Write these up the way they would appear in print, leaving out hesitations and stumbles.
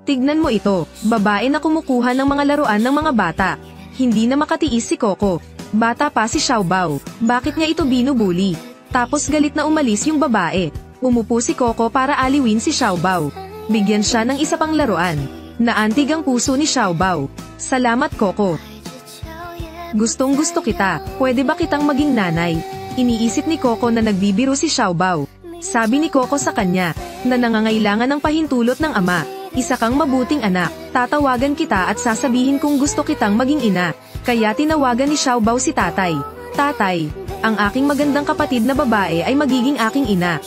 Tignan mo ito, babae na kumukuha ng mga laruan ng mga bata. Hindi na makatiis si Coco. Bata pa si Xiaobao, bakit niya ito binubuli? Tapos galit na umalis yung babae. Umupo si Coco para aliwin si Xiaobao. Bigyan siya ng isa pang laruan. Naantig ang puso ni Xiaobao. Salamat Coco. Gustong gusto kita, pwede ba kitang maging nanay? Iniisip ni Coco na nagbibiro si Xiaobao. Sabi ni Coco sa kanya, na nangangailangan ng pahintulot ng ama. Isa kang mabuting anak, tatawagan kita at sasabihin kung gusto kitang maging ina. Kaya tinawagan ni Xiaobao si tatay. Tatay, ang aking magandang kapatid na babae ay magiging aking ina.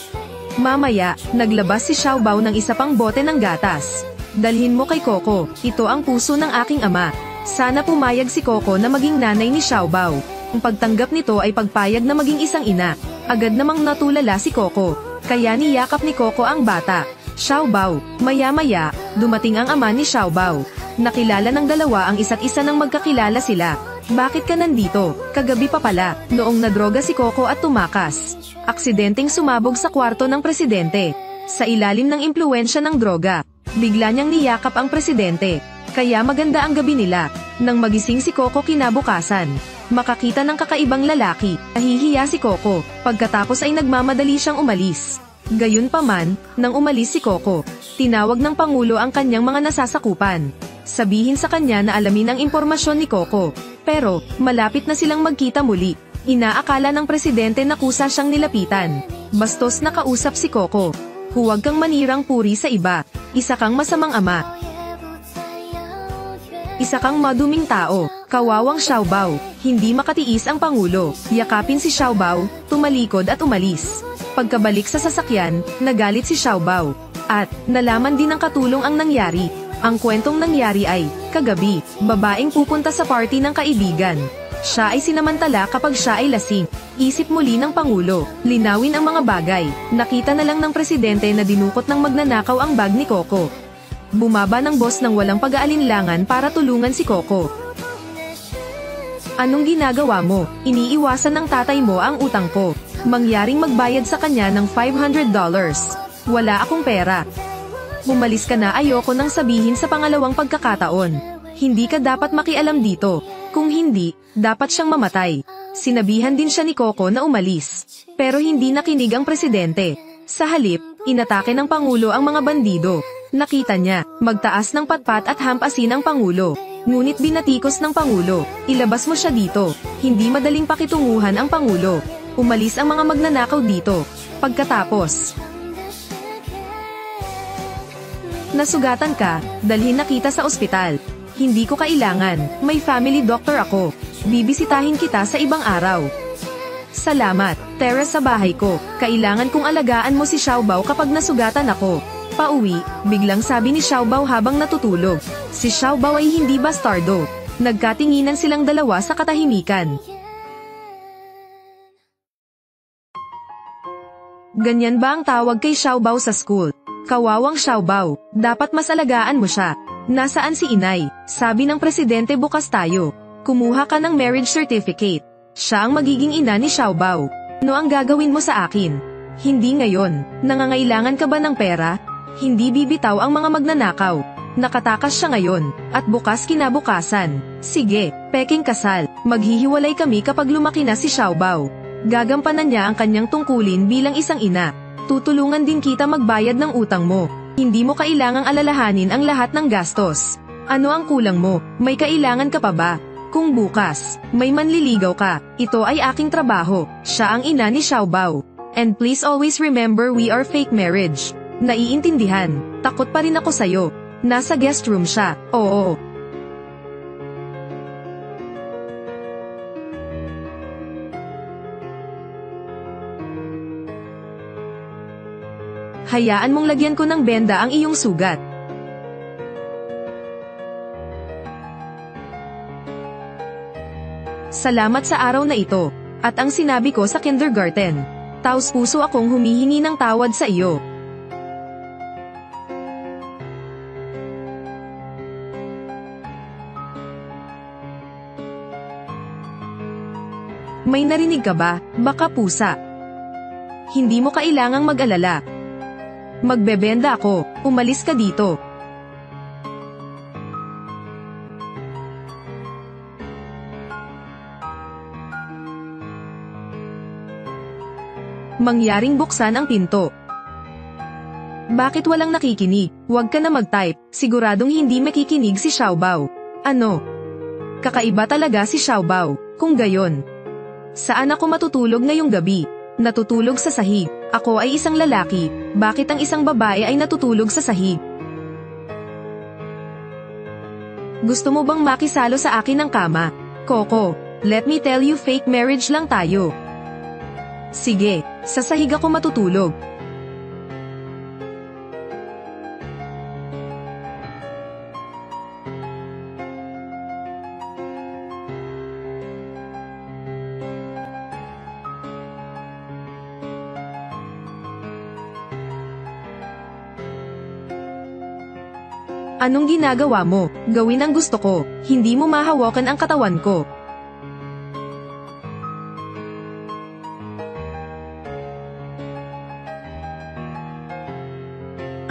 Mamaya, naglabas si Xiaobao ng isa pang bote ng gatas. Dalhin mo kay Coco, ito ang puso ng aking ama. Sana pumayag si Coco na maging nanay ni Xiaobao. Ang pagtanggap nito ay pagpayag na maging isang ina. Agad namang natulala si Coco. Kaya niyakap ni Coco ang bata. Xiaobao, maya-maya, dumating ang ama ni Xiaobao. Nakilala ng dalawa ang isa't isa nang magkakilala sila. Bakit ka nandito? Kagabi pa pala, noong nadroga si Coco at tumakas. Aksidenteng sumabog sa kwarto ng presidente. Sa ilalim ng impluwensya ng droga, bigla niyang niyakap ang presidente. Kaya maganda ang gabi nila. Nang magising si Coco kinabukasan, makakita ng kakaibang lalaki. Nahihiya si Coco, pagkatapos ay nagmamadali siyang umalis. Gayunpaman, nang umalis si Coco, tinawag ng Pangulo ang kanyang mga nasasakupan. Sabihin sa kanya na alamin ang impormasyon ni Coco. Pero, malapit na silang magkita muli. Inaakala ng presidente na kusa siyang nilapitan. Bastos na kausap si Coco. Huwag kang manirang puri sa iba. Isa kang masamang ama. Isa kang maduming tao. Kawawang Xiaobao. Hindi makatiis ang Pangulo. Yakapin si Xiaobao, tumalikod at umalis. Pagkabalik sa sasakyan, nagalit si Xiaobao. At, nalaman din ng katulong ang nangyari. Ang kwentong nangyari ay, kagabi, babaeng pupunta sa party ng kaibigan. Siya ay sinamantala kapag siya ay lasing. Isip muli ng Pangulo, linawin ang mga bagay. Nakita na lang ng presidente na dinukot ng magnanakaw ang bag ni Coco. Bumaba ng boss ng walang pag-aalinlangan para tulungan si Coco. Anong ginagawa mo? Iniiwasan ng tatay mo ang utang ko. Mangyaring magbayad sa kanya ng $500. Wala akong pera. Bumalis ka na, ayoko nang sabihin sa pangalawang pagkakataon. Hindi ka dapat makialam dito. Kung hindi, dapat siyang mamatay. Sinabihan din siya ni Coco na umalis. Pero hindi nakinig ang presidente. Sa halip, inatake ng Pangulo ang mga bandido. Nakita niya, magtaas ng patpat at hampasin ang Pangulo. Ngunit binatikos ng Pangulo, ilabas mo siya dito. Hindi madaling pakitunguhan ang Pangulo. Umalis ang mga magnanakaw dito. Pagkatapos, nasugatan ka, dalhin na kita sa ospital. Hindi ko kailangan, may family doctor ako. Bibisitahin kita sa ibang araw. Salamat, tara sa bahay ko. Kailangan kong alagaan mo si Xiaobao kapag nasugatan ako. Pauwi, biglang sabi ni Xiaobao habang natutulog. Si Xiaobao ay hindi bastardo. Nagkatinginan silang dalawa sa katahimikan. Ganyan ba ang tawag kay Xiaobao sa school? Kawawang Xiaobao, dapat mas alagaan mo siya. Nasaan si inay? Sabi ng presidente bukas tayo. Kumuha ka ng marriage certificate. Siya ang magiging ina ni Xiaobao. Ano ang gagawin mo sa akin? Hindi ngayon. Nangangailangan ka ba ng pera? Hindi bibitaw ang mga magnanakaw. Nakatakas siya ngayon, at bukas kinabukasan. Sige, peking kasal. Maghihiwalay kami kapag lumaki na si Xiaobao. Gagampanan niya ang kanyang tungkulin bilang isang ina. Tutulungan din kita magbayad ng utang mo. Hindi mo kailangang alalahanin ang lahat ng gastos. Ano ang kulang mo? May kailangan ka pa ba? Kung bukas, may manliligaw ka, ito ay aking trabaho. Siya ang ina ni Xiaobao. And please always remember we are fake marriage. Naiintindihan. Takot pa rin ako sa'yo. Nasa guest room siya. Oo. Hayaan mong lagyan ko ng benda ang iyong sugat. Salamat sa araw na ito, at ang sinabi ko sa kindergarten. Taos-puso akong humihingi ng tawad sa iyo. May narinig ka ba? Baka pusa. Hindi mo kailangang mag-alala. Magbebenda ako, umalis ka dito. Mangyaring buksan ang pinto. Bakit walang nakikinig? Huwag ka na mag-type, siguradong hindi makikinig si Xiaobao. Ano? Kakaiba talaga si Xiaobao, kung gayon. Saan ako matutulog ngayong gabi? Natutulog sa sahig. Ako ay isang lalaki, bakit ang isang babae ay natutulog sa sahig? Gusto mo bang makisalo sa akin ng kama? Coco, let me tell you, fake marriage lang tayo. Sige, sa sahig ako matutulog. Anong ginagawa mo? Gawin ang gusto ko, hindi mo mahawakan ang katawan ko.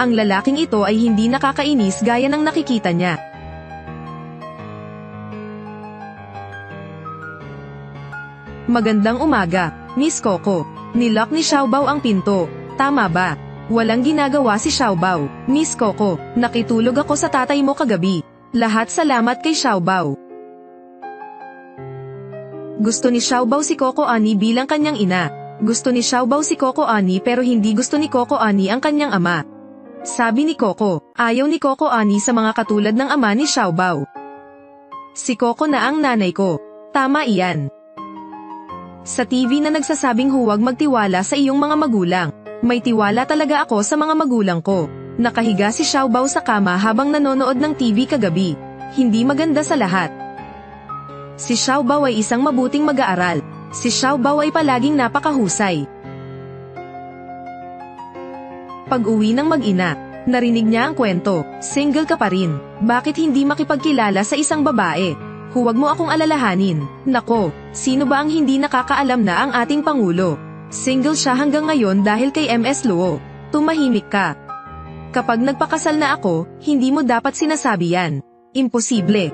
Ang lalaking ito ay hindi nakakainis gaya ng nakikita niya. Magandang umaga, Miss Coco. Nilock ni Xiaobao ang pinto. Tama ba? Walang ginagawa si Xiaobao. Miss Coco, nakitulog ako sa tatay mo kagabi. Lahat salamat kay Xiaobao. Gusto ni Xiaobao si Coco Ani bilang kanyang ina. Gusto ni Xiaobao si Coco Ani pero hindi gusto ni Coco Ani ang kanyang ama. Sabi ni Coco, ayaw ni Coco Ani sa mga katulad ng ama ni Xiaobao. Si Coco na ang nanay ko. Tama iyan. Sa TV na nagsasabing huwag magtiwala sa iyong mga magulang. May tiwala talaga ako sa mga magulang ko. Nakahiga si Xiaobao sa kama habang nanonood ng TV kagabi. Hindi maganda sa lahat. Si Xiaobao ay isang mabuting mag-aaral. Si Xiaobao ay palaging napakahusay. Pag-uwi ng mag-ina, narinig niya ang kwento, single ka pa rin. Bakit hindi makipagkilala sa isang babae? Huwag mo akong alalahanin. Nako, sino ba ang hindi nakakaalam na ang ating Pangulo? Single siya hanggang ngayon dahil kay MS Luo. Tumahimik ka. Kapag nagpakasal na ako, hindi mo dapat sinasabi yan. Imposible.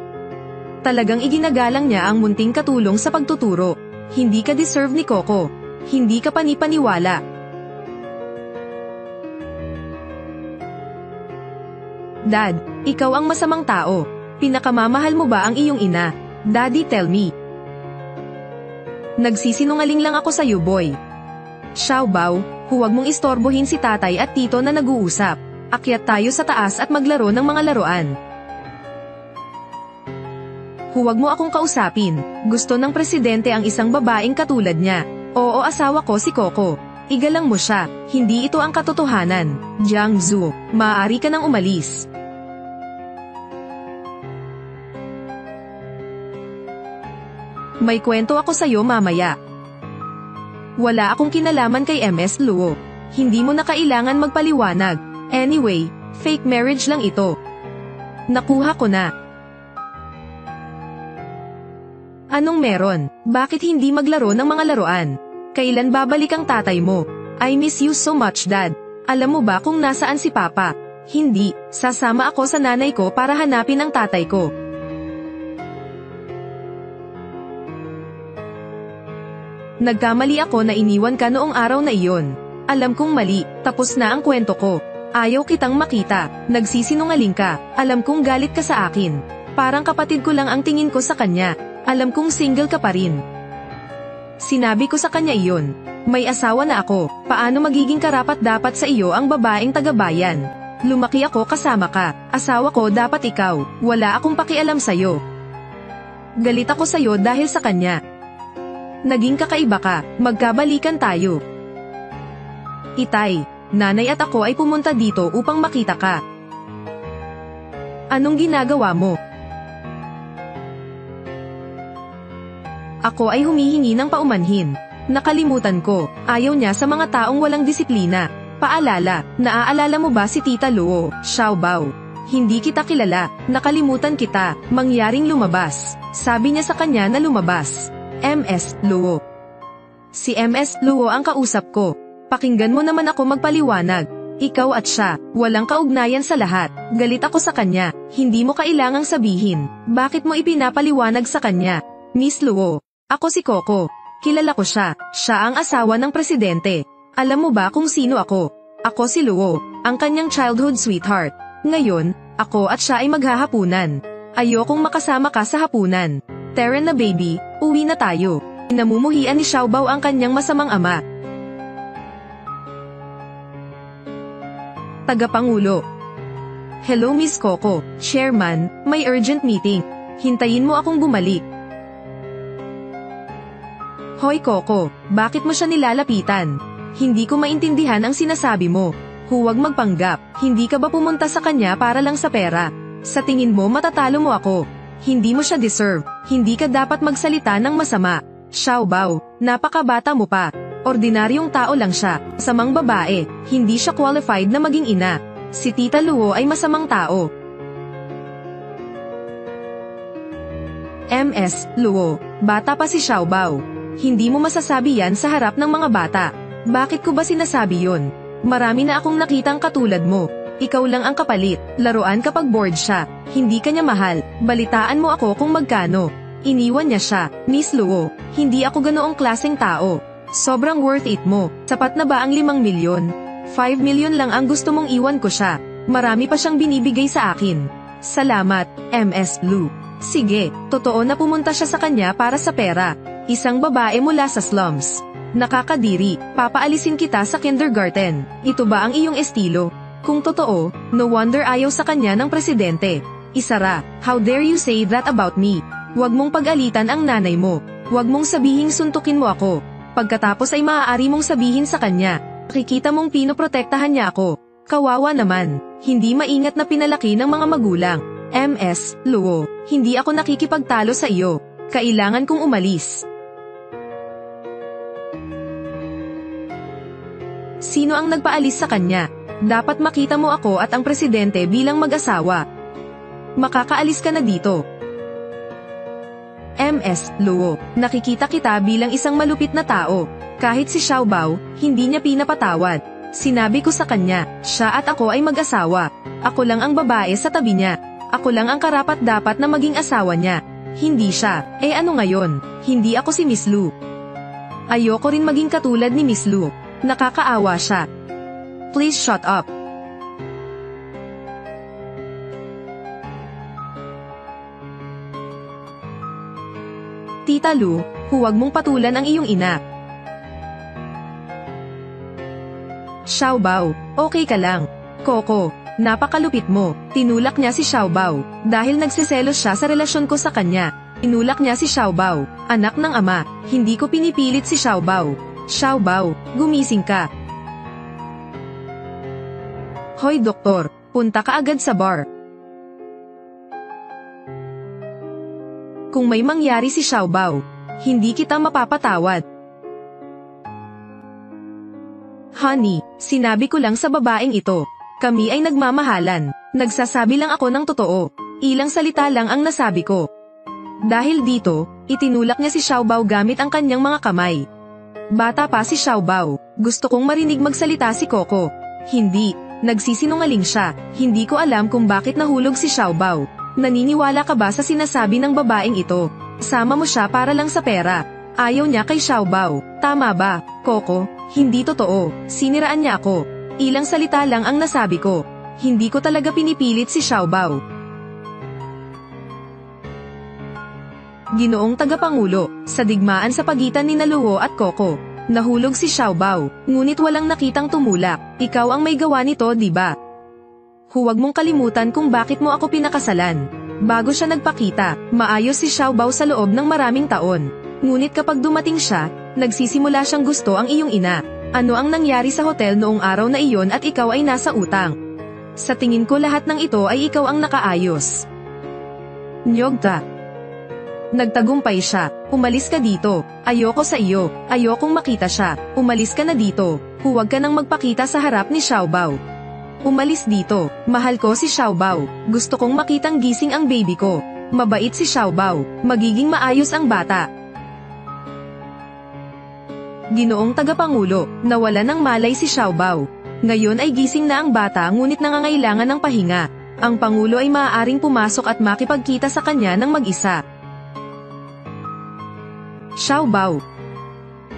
Talagang iginagalang niya ang munting katulong sa pagtuturo. Hindi ka deserve ni Coco. Hindi ka panipaniwala. Dad, ikaw ang masamang tao. Pinakamamahal mo ba ang iyong ina? Daddy, tell me. Nagsisinungaling lang ako sa iyo, boy. Xiaobao, huwag mong istorbohin si tatay at tito na nag-uusap. Akyat tayo sa taas at maglaro ng mga laruan. Huwag mo akong kausapin. Gusto ng presidente ang isang babaeng katulad niya. Oo, asawa ko si Coco. Igalang mo siya. Hindi ito ang katotohanan. Jiang Zhu, maaari ka nang umalis. May kwento ako sa'yo mamaya. Wala akong kinalaman kay MS Luo. Hindi mo na kailangan magpaliwanag. Anyway, fake marriage lang ito. Nakuha ko na. Anong meron? Bakit hindi maglaro ng mga laruan? Kailan babalik ang tatay mo? I miss you so much, Dad. Alam mo ba kung nasaan si Papa? Hindi, sasama ako sa nanay ko para hanapin ang tatay ko. Nagkamali ako na iniwan ka noong araw na iyon. Alam kong mali, tapos na ang kwento ko. Ayaw kitang makita, nagsisinungaling ka, alam kong galit ka sa akin. Parang kapatid ko lang ang tingin ko sa kanya, alam kong single ka pa rin. Sinabi ko sa kanya iyon, may asawa na ako, paano magiging karapat-dapat sa iyo ang babaeng taga-bayan? Lumaki ako kasama ka, asawa ko dapat ikaw, wala akong pakialam sa'yo. Galit ako sa'yo dahil sa kanya. Naging kakaiba ka, magkabalikan tayo. Itay, nanay at ako ay pumunta dito upang makita ka. Anong ginagawa mo? Ako ay humihingi ng paumanhin. Nakalimutan ko, ayaw niya sa mga taong walang disiplina. Paalala, naaalala mo ba si Tita Luo, Xiaobao? Hindi kita kilala, nakalimutan kita, mangyaring lumabas. Sabi niya sa kanya na lumabas. MS Luo. Si MS Luo ang kausap ko. Pakinggan mo naman ako magpaliwanag. Ikaw at siya, walang kaugnayan sa lahat. Galit ako sa kanya, hindi mo kailangang sabihin. Bakit mo ipinapaliwanag sa kanya? Miss Luo, ako si Coco. Kilala ko siya, siya ang asawa ng presidente. Alam mo ba kung sino ako? Ako si Luo, ang kanyang childhood sweetheart. Ngayon, ako at siya ay maghahapunan. Ayokong makasama ka sa hapunan. Tara na baby, uwi na tayo. Namumuhian ni Xiaobao ang kanyang masamang ama. Tagapangulo. Hello Miss Coco, Chairman, may urgent meeting. Hintayin mo akong bumalik. Hoy Coco, bakit mo siya nilalapitan? Hindi ko maintindihan ang sinasabi mo. Huwag magpanggap, hindi ka ba pumunta sa kanya para lang sa pera? Sa tingin mo matatalo mo ako. Hindi mo siya deserve, hindi ka dapat magsalita ng masama. Xiaobao, napakabata mo pa. Ordinaryong tao lang siya, samang babae, hindi siya qualified na maging ina. Si Tita Luo ay masamang tao. Ms. Luo, bata pa si Xiaobao. Hindi mo masasabi yan sa harap ng mga bata. Bakit ko ba sinasabi yon? Marami na akong nakitang katulad mo. Ikaw lang ang kapalit, laruan kapag bored siya. Hindi ka niya mahal, balitaan mo ako kung magkano. Iniwan niya siya, Miss Luo, hindi ako ganoong klaseng tao. Sobrang worth it mo, sapat na ba ang 5 milyon? 5 milyon lang ang gusto mong iwan ko siya. Marami pa siyang binibigay sa akin. Salamat, Ms. Lu. Sige, totoo na pumunta siya sa kanya para sa pera. Isang babae mula sa slums. Nakakadiri, papaalisin kita sa kindergarten. Ito ba ang iyong estilo? Kung totoo, no wonder ayaw sa kanya ng presidente. Isara, how dare you say that about me? Huwag mong pag-alitan ang nanay mo. Huwag mong sabihing suntukin mo ako. Pagkatapos ay maaari mong sabihin sa kanya, nakikita mong pinoprotektahan niya ako. Kawawa naman, hindi maingat na pinalaki ng mga magulang. Ms. Luo, hindi ako nakikipagtalo sa iyo. Kailangan kong umalis. Sino ang nagpaalis sa kanya? Dapat makita mo ako at ang presidente bilang mag-asawa. Makakaalis ka na dito. Ms. Luo, nakikita kita bilang isang malupit na tao. Kahit si Xiaobao, hindi niya pinapatawad. Sinabi ko sa kanya, siya at ako ay mag-asawa. Ako lang ang babae sa tabi niya. Ako lang ang karapat-dapat na maging asawa niya. Hindi siya. Ano ngayon? Hindi ako si Miss Lu. Ayoko rin maging katulad ni Miss Lu. Nakakaawa siya. Please shut up. Tita Lu, huwag mong patulan ang iyong ina. Xiaobao, okay ka lang. Coco, napakalupit mo. Tinulak niya si Xiaobao. Dahil nagsiselos siya sa relasyon ko sa kanya. Tinulak niya si Xiaobao, anak ng ama. Hindi ko pinipilit si Xiaobao. Xiaobao, gumising ka. Hoy doktor, punta ka agad sa bar. Kung may mangyari si Xiaobao, hindi kita mapapatawad. Honey, sinabi ko lang sa babaeng ito. Kami ay nagmamahalan. Nagsasabi lang ako ng totoo. Ilang salita lang ang nasabi ko. Dahil dito, itinulak niya si Xiaobao gamit ang kanyang mga kamay. Bata pa si Xiaobao. Gusto kong marinig magsalita si Coco. Hindi, nagsisinungaling siya. Hindi ko alam kung bakit nahulog si Xiaobao. Naniniwala ka ba sa sinasabi ng babaeng ito? Sama mo siya para lang sa pera. Ayaw niya kay Xiaobao. Tama ba, Coco? Hindi totoo. Siniraan niya ako. Ilang salita lang ang nasabi ko. Hindi ko talaga pinipilit si Xiaobao. Ginoong Tagapangulo, sa digmaan sa pagitan ni Luo at Coco, nahulog si Xiaobao, ngunit walang nakitang tumulak. Ikaw ang may gawa nito, di ba? Huwag mong kalimutan kung bakit mo ako pinakasalan. Bago siya nagpakita, maayos si Xiaobao sa loob ng maraming taon. Ngunit kapag dumating siya, nagsisimula siyang gusto ang iyong ina. Ano ang nangyari sa hotel noong araw na iyon at ikaw ay nasa utang? Sa tingin ko lahat ng ito ay ikaw ang nakaayos. Nyogta. Nagtagumpay siya. Umalis ka dito. Ayoko sa iyo. Ayokong makita siya. Umalis ka na dito. Huwag ka nang magpakita sa harap ni Xiaobao. Umalis dito. Mahal ko si Xiaobao. Gusto kong makitang gising ang baby ko. Mabait si Xiaobao. Magiging maayos ang bata. Ginoong Tagapangulo, nawala ng malay si Xiaobao. Ngayon ay gising na ang bata ngunit nangangailangan ng pahinga. Ang Pangulo ay maaaring pumasok at makipagkita sa kanya ng mag-isa. Xiaobao.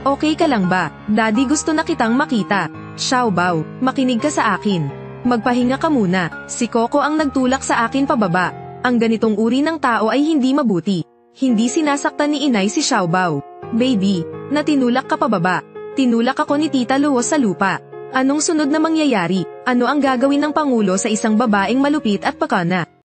Okay ka lang ba? Daddy gusto na kitang makita. Xiaobao, makinig ka sa akin. Magpahinga ka muna. Si Coco ang nagtulak sa akin pababa. Ang ganitong uri ng tao ay hindi mabuti. Hindi sinasaktan ni inay si Xiaobao. Baby, natinulak ka pababa. Tinulak ako ni Tita Luo sa lupa. Anong sunod na mangyayari? Ano ang gagawin ng pangulo sa isang babaeng malupit at pakana?